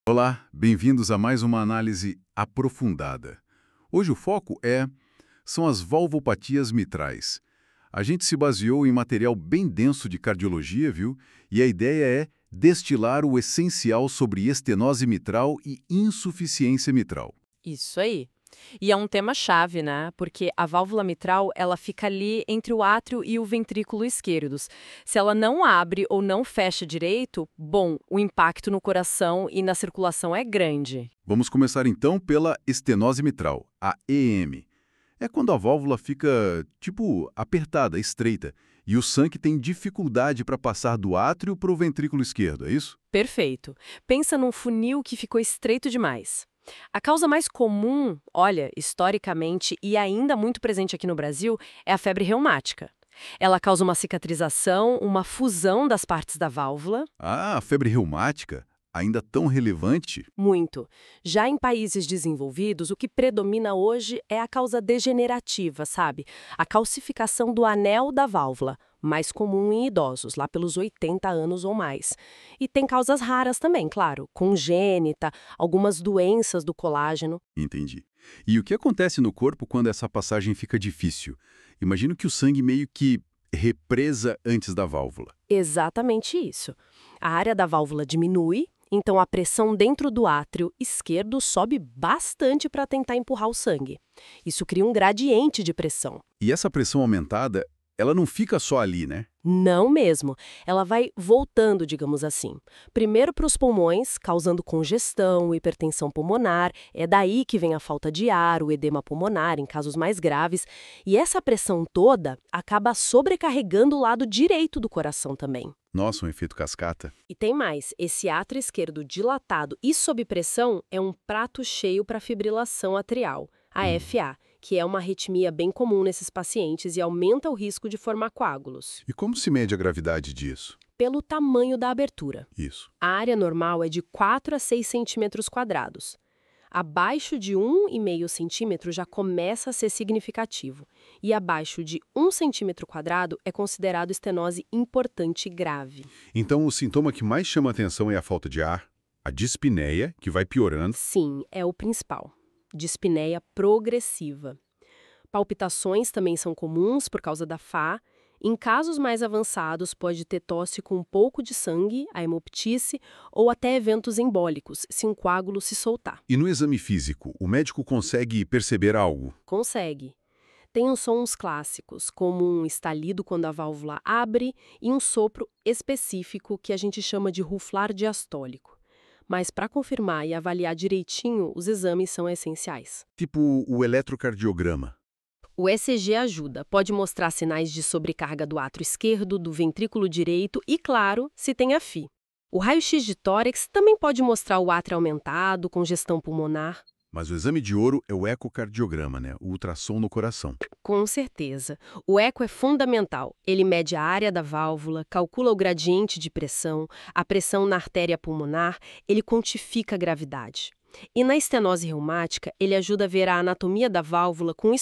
Olá, bem-vindos a mais uma análise aprofundada. Hoje o foco são as valvopatias mitrais. A gente se baseou em material bem denso de cardiologia, viu? E a ideia é destilar o essencial sobre estenose mitral e insuficiência mitral. Isso aí. E é um tema-chave, né? Porque a válvula mitral, ela fica ali entre o átrio e o ventrículo esquerdos. Se ela não abre ou não fecha direito, bom, o impacto no coração e na circulação é grande. Vamos começar então pela estenose mitral, a EM. É quando a válvula fica, apertada, estreita, e o sangue tem dificuldade para passar do átrio para o ventrículo esquerdo, é isso? Perfeito. Pensa num funil que ficou estreito demais. A causa mais comum, olha, historicamente e ainda muito presente aqui no Brasil, é a febre reumática. Ela causa uma cicatrização, uma fusão das partes da válvula. Ah, a febre reumática, ainda tão relevante? Muito. Já em países desenvolvidos, o que predomina hoje é a causa degenerativa, sabe? A calcificação do anel da válvula, mais comum em idosos, lá pelos 80 anos ou mais. E tem causas raras também, claro, congênita, algumas doenças do colágeno. Entendi. E o que acontece no corpo quando essa passagem fica difícil? Imagino que o sangue meio que represa antes da válvula. Exatamente isso. A área da válvula diminui, então a pressão dentro do átrio esquerdo sobe bastante para tentar empurrar o sangue. Isso cria um gradiente de pressão. E essa pressão aumentada, ela não fica só ali, né? Não mesmo. Ela vai voltando, digamos assim. Primeiro para os pulmões, causando congestão, hipertensão pulmonar. É daí que vem a falta de ar, o edema pulmonar, em casos mais graves. E essa pressão toda acaba sobrecarregando o lado direito do coração também. Nossa, um efeito cascata. E tem mais, esse átrio esquerdo dilatado e sob pressão é um prato cheio para fibrilação atrial, a FA, que é uma arritmia bem comum nesses pacientes e aumenta o risco de formar coágulos. E como se mede a gravidade disso? Pelo tamanho da abertura. Isso. A área normal é de 4 a 6 centímetros quadrados. Abaixo de 1,5 centímetro já começa a ser significativo. E abaixo de 1 centímetro quadrado é considerado estenose importante e grave. Então, o sintoma que mais chama atenção é a falta de ar, a dispneia, que vai piorando. Sim, é o principal. Dispneia progressiva. Palpitações também são comuns por causa da FA. Em casos mais avançados, pode ter tosse com um pouco de sangue, a hemoptise, ou até eventos embólicos, se um coágulo se soltar. E no exame físico, o médico consegue perceber algo? Consegue. Tem uns sons clássicos, como um estalido quando a válvula abre e um sopro específico que a gente chama de ruflar diastólico. Mas para confirmar e avaliar direitinho, os exames são essenciais. Tipo o eletrocardiograma. O ECG ajuda, pode mostrar sinais de sobrecarga do átrio esquerdo, do ventrículo direito e, claro, se tem a FI. O raio-x de tórax também pode mostrar o átrio aumentado, congestão pulmonar. Mas o exame de ouro é o ecocardiograma, né? O ultrassom no coração. Com certeza. O eco é fundamental. Ele mede a área da válvula, calcula o gradiente de pressão, a pressão na artéria pulmonar, ele quantifica a gravidade. E na estenose reumática, ele ajuda a ver a anatomia da válvula com o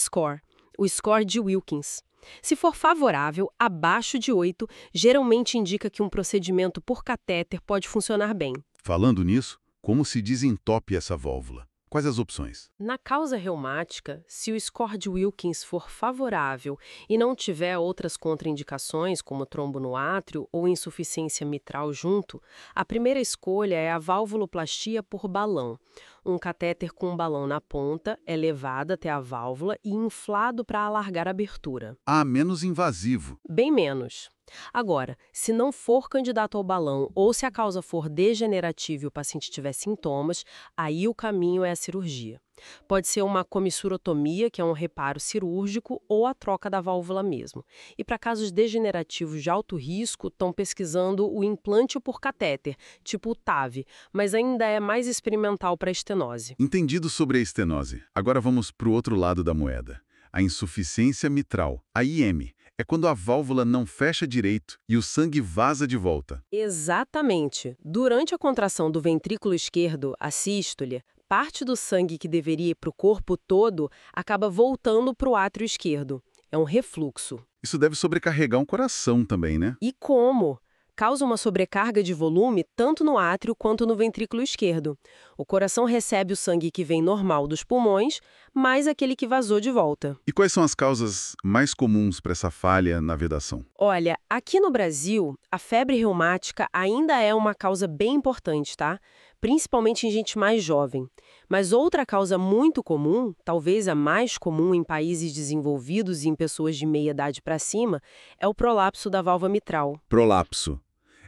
score de Wilkins. Se for favorável, abaixo de 8, geralmente indica que um procedimento por catéter pode funcionar bem. Falando nisso, como se desentope essa válvula? Quais as opções? Na causa reumática, se o score de Wilkins for favorável e não tiver outras contraindicações, como trombo no átrio ou insuficiência mitral junto, a primeira escolha é a valvuloplastia por balão. Um catéter com um balão na ponta é levado até a válvula e inflado para alargar a abertura. Ah, menos invasivo. Bem menos. Agora, se não for candidato ao balão ou se a causa for degenerativa e o paciente tiver sintomas, aí o caminho é a cirurgia. Pode ser uma comissurotomia, que é um reparo cirúrgico, ou a troca da válvula mesmo. E para casos degenerativos de alto risco, estão pesquisando o implante por catéter, tipo o TAV, mas ainda é mais experimental para estenose. Entendido sobre a estenose. Agora vamos para o outro lado da moeda. A insuficiência mitral, a IM, é quando a válvula não fecha direito e o sangue vaza de volta. Exatamente. Durante a contração do ventrículo esquerdo, a sístole, parte do sangue que deveria ir para o corpo todo acaba voltando para o átrio esquerdo. É um refluxo. Isso deve sobrecarregar um coração também, né? E como? causa uma sobrecarga de volume tanto no átrio quanto no ventrículo esquerdo. O coração recebe o sangue que vem normal dos pulmões, mais aquele que vazou de volta. E quais são as causas mais comuns para essa falha na vedação? Olha, aqui no Brasil, a febre reumática ainda é uma causa bem importante, tá? Principalmente em gente mais jovem. Mas outra causa muito comum, talvez a mais comum em países desenvolvidos e em pessoas de meia idade para cima, é o prolapso da válvula mitral. Prolapso.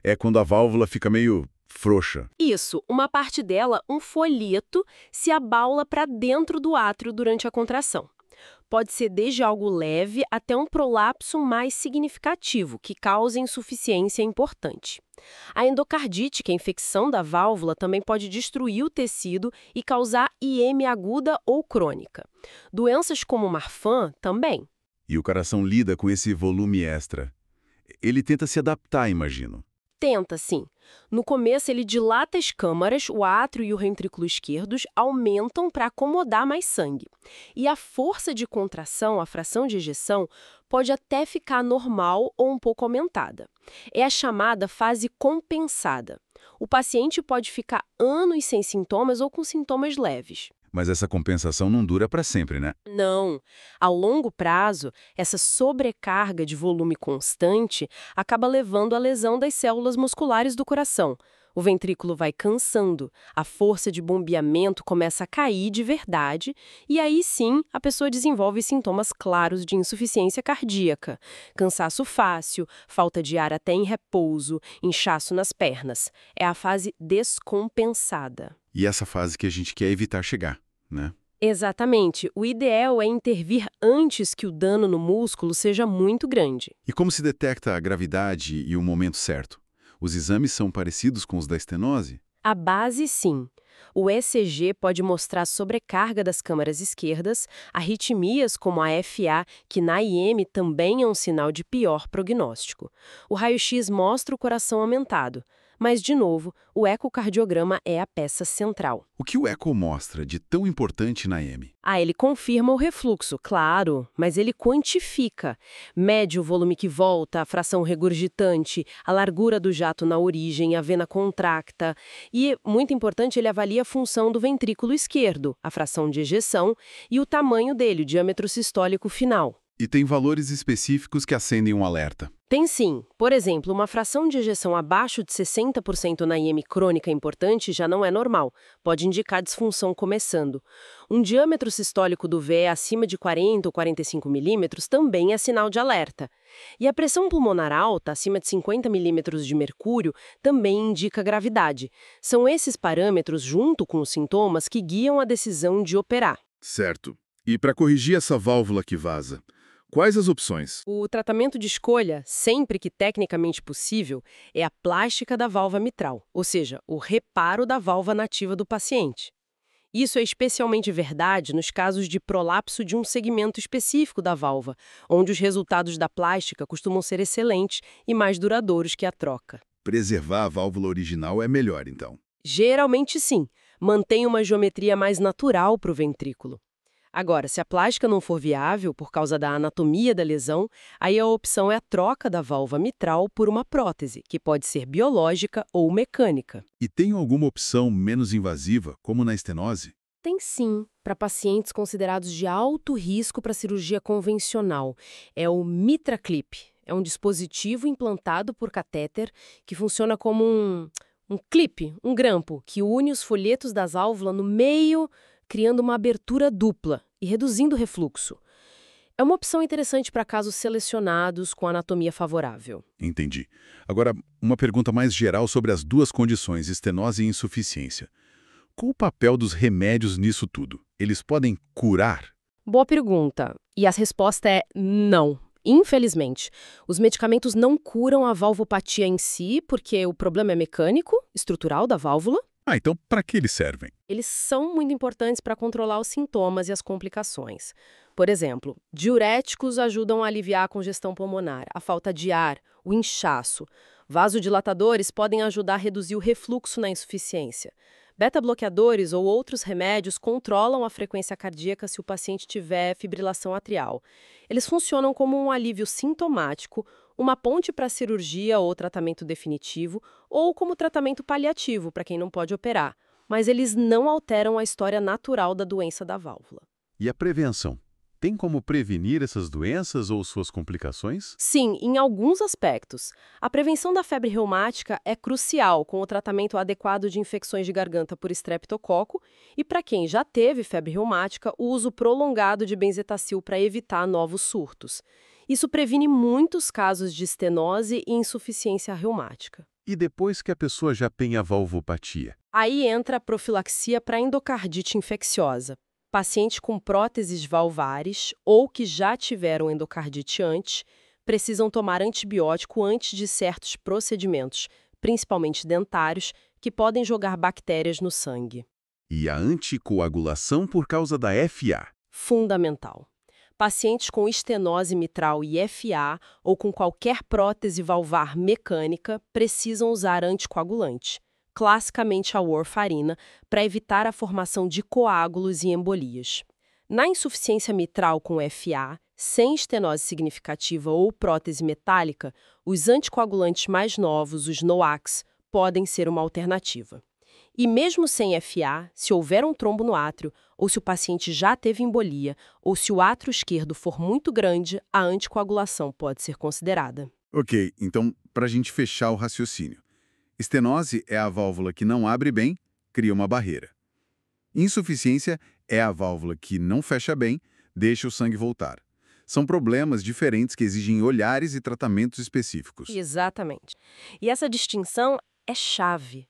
É quando a válvula fica meio frouxa. Isso, uma parte dela, um folheto, se abaula para dentro do átrio durante a contração. Pode ser desde algo leve até um prolapso mais significativo, que causa insuficiência importante. A endocardite, que é a infecção da válvula, também pode destruir o tecido e causar IEM aguda ou crônica. Doenças como Marfan também. E o coração lida com esse volume extra. Ele tenta se adaptar, imagino. Tenta, sim. No começo, ele dilata as câmaras, o átrio e o ventrículo esquerdos aumentam para acomodar mais sangue. E a força de contração, a fração de ejeção, pode até ficar normal ou um pouco aumentada. É a chamada fase compensada. O paciente pode ficar anos sem sintomas ou com sintomas leves. Mas essa compensação não dura para sempre, né? Não. A longo prazo, essa sobrecarga de volume constante acaba levando à lesão das células musculares do coração. O ventrículo vai cansando, a força de bombeamento começa a cair de verdade e aí sim a pessoa desenvolve sintomas claros de insuficiência cardíaca. Cansaço fácil, falta de ar até em repouso, inchaço nas pernas. É a fase descompensada. E essa fase que a gente quer evitar chegar, né? Exatamente. O ideal é intervir antes que o dano no músculo seja muito grande. E como se detecta a gravidade e o momento certo? Os exames são parecidos com os da estenose? A base, sim. O ECG pode mostrar sobrecarga das câmaras esquerdas, arritmias como a FA, que na IM também é um sinal de pior prognóstico. O raio-x mostra o coração aumentado. Mas, de novo, o ecocardiograma é a peça central. O que o eco mostra de tão importante na EM? Ele confirma o refluxo, claro, mas ele quantifica. Mede o volume que volta, a fração regurgitante, a largura do jato na origem, a vena contracta. E, muito importante, ele avalia a função do ventrículo esquerdo, a fração de ejeção e o tamanho dele, o diâmetro sistólico final. E tem valores específicos que acendem um alerta. Tem sim. Por exemplo, uma fração de ejeção abaixo de 60% na IM crônica importante já não é normal. Pode indicar disfunção começando. Um diâmetro sistólico do VE acima de 40 ou 45 milímetros também é sinal de alerta. E a pressão pulmonar alta, acima de 50 milímetros de mercúrio, também indica gravidade. São esses parâmetros, junto com os sintomas, que guiam a decisão de operar. Certo. E para corrigir essa válvula que vaza, quais as opções? O tratamento de escolha, sempre que tecnicamente possível, é a plástica da válvula mitral, ou seja, o reparo da válvula nativa do paciente. Isso é especialmente verdade nos casos de prolapso de um segmento específico da válvula, onde os resultados da plástica costumam ser excelentes e mais duradouros que a troca. Preservar a válvula original é melhor, então. Geralmente sim, mantém uma geometria mais natural para o ventrículo. Agora, se a plástica não for viável por causa da anatomia da lesão, aí a opção é a troca da válvula mitral por uma prótese, que pode ser biológica ou mecânica. E tem alguma opção menos invasiva, como na estenose? Tem sim, para pacientes considerados de alto risco para cirurgia convencional. É o MitraClip. É um dispositivo implantado por catéter que funciona como um clipe, um grampo, que une os folhetos das válvulas no meio, criando uma abertura dupla e reduzindo o refluxo. É uma opção interessante para casos selecionados com anatomia favorável. Entendi. Agora, uma pergunta mais geral sobre as duas condições, estenose e insuficiência. Qual o papel dos remédios nisso tudo? Eles podem curar? Boa pergunta. E a resposta é não. Infelizmente, os medicamentos não curam a valvopatia em si, porque o problema é mecânico, estrutural da válvula. Então para que eles servem? Eles são muito importantes para controlar os sintomas e as complicações. Por exemplo, diuréticos ajudam a aliviar a congestão pulmonar, a falta de ar, o inchaço. Vasodilatadores podem ajudar a reduzir o refluxo na insuficiência. Beta-bloqueadores ou outros remédios controlam a frequência cardíaca se o paciente tiver fibrilação atrial. Eles funcionam como um alívio sintomático, uma ponte para cirurgia ou tratamento definitivo, ou como tratamento paliativo para quem não pode operar, mas eles não alteram a história natural da doença da válvula. E a prevenção? Tem como prevenir essas doenças ou suas complicações? Sim, em alguns aspectos. A prevenção da febre reumática é crucial com o tratamento adequado de infecções de garganta por estreptococo e, para quem já teve febre reumática, o uso prolongado de benzetacil para evitar novos surtos. Isso previne muitos casos de estenose e insuficiência reumática. E depois que a pessoa já tem a valvopatia? Aí entra a profilaxia para endocardite infecciosa. Pacientes com próteses valvares ou que já tiveram endocardite antes precisam tomar antibiótico antes de certos procedimentos, principalmente dentários, que podem jogar bactérias no sangue. E a anticoagulação por causa da FA? Fundamental. Pacientes com estenose mitral e FA ou com qualquer prótese valvar mecânica precisam usar anticoagulante, classicamente a warfarina, para evitar a formação de coágulos e embolias. Na insuficiência mitral com FA, sem estenose significativa ou prótese metálica, os anticoagulantes mais novos, os NOACs, podem ser uma alternativa. E mesmo sem FA, se houver um trombo no átrio, ou se o paciente já teve embolia, ou se o átrio esquerdo for muito grande, a anticoagulação pode ser considerada. Ok, então, para a gente fechar o raciocínio. Estenose é a válvula que não abre bem, cria uma barreira. Insuficiência é a válvula que não fecha bem, deixa o sangue voltar. São problemas diferentes que exigem olhares e tratamentos específicos. Exatamente. E essa distinção é chave.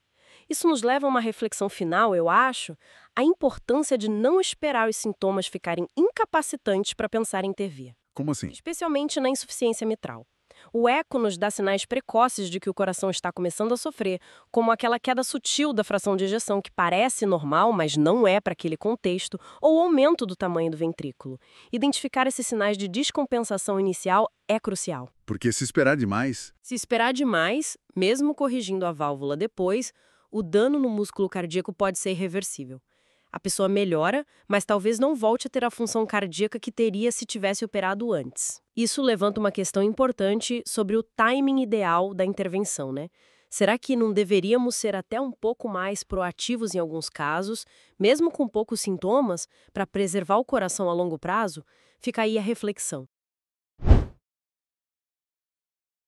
Isso nos leva a uma reflexão final, eu acho, a importância de não esperar os sintomas ficarem incapacitantes para pensar em intervir, Como assim? especialmente na insuficiência mitral. O eco nos dá sinais precoces de que o coração está começando a sofrer, como aquela queda sutil da fração de ejeção que parece normal, mas não é para aquele contexto, ou o aumento do tamanho do ventrículo. Identificar esses sinais de descompensação inicial é crucial. Porque se esperar demais, Se esperar demais, mesmo corrigindo a válvula depois, o dano no músculo cardíaco pode ser irreversível. A pessoa melhora, mas talvez não volte a ter a função cardíaca que teria se tivesse operado antes. Isso levanta uma questão importante sobre o timing ideal da intervenção, né? Será que não deveríamos ser até um pouco mais proativos em alguns casos, mesmo com poucos sintomas, para preservar o coração a longo prazo? Fica aí a reflexão.